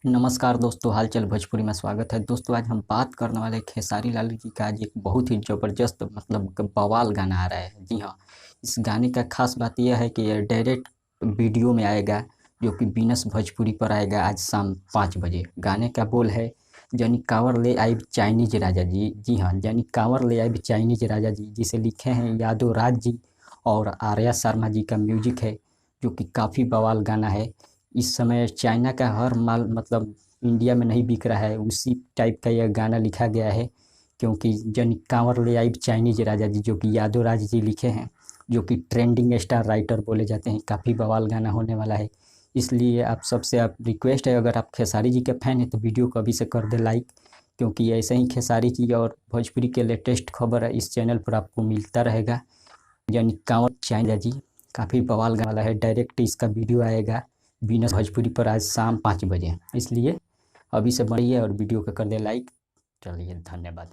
नमस्कार दोस्तों, हालचाल भोजपुरी में स्वागत है। दोस्तों आज हम बात करने वाले खेसारी लाल जी का आज एक बहुत ही ज़बरदस्त बवाल गाना आ रहा है। जी हाँ, इस गाने का खास बात यह है कि ये डायरेक्ट वीडियो में आएगा, जो कि बीनस भोजपुरी पर आएगा आज शाम 5 बजे। गाने का बोल है, जनी कांवर ले आइब चाइनीज राजा जी। जी हाँ, जनी कांवर ले आइब चाइनीज राजा जी, जिसे लिखे हैं यादव राज जी और आर्या शर्मा जी का म्यूजिक है, जो कि काफ़ी बवाल गाना है। इस समय चाइना का हर माल इंडिया में नहीं बिक रहा है, उसी टाइप का यह गाना लिखा गया है। क्योंकि जन कांवर ले आई चाइनीज राजा जी, जो कि यादव राज जी लिखे हैं, जो कि ट्रेंडिंग स्टार राइटर बोले जाते हैं। काफ़ी बवाल गाना होने वाला है, इसलिए आप सबसे आप रिक्वेस्ट है, अगर आप खेसारी जी के फैन हैं तो वीडियो को अभी से कर दे लाइक। क्योंकि ऐसे ही खेसारी जी और भोजपुरी के लेटेस्ट खबर है इस चैनल पर आपको मिलता रहेगा। यानी कांवर चाइना जी काफ़ी बवाल गाने वाला है। डायरेक्ट इसका वीडियो आएगा बीनस भोजपुरी पर आज शाम 5 बजे, इसलिए अभी से बढ़िए और वीडियो को कर दे लाइक। चलिए, धन्यवाद।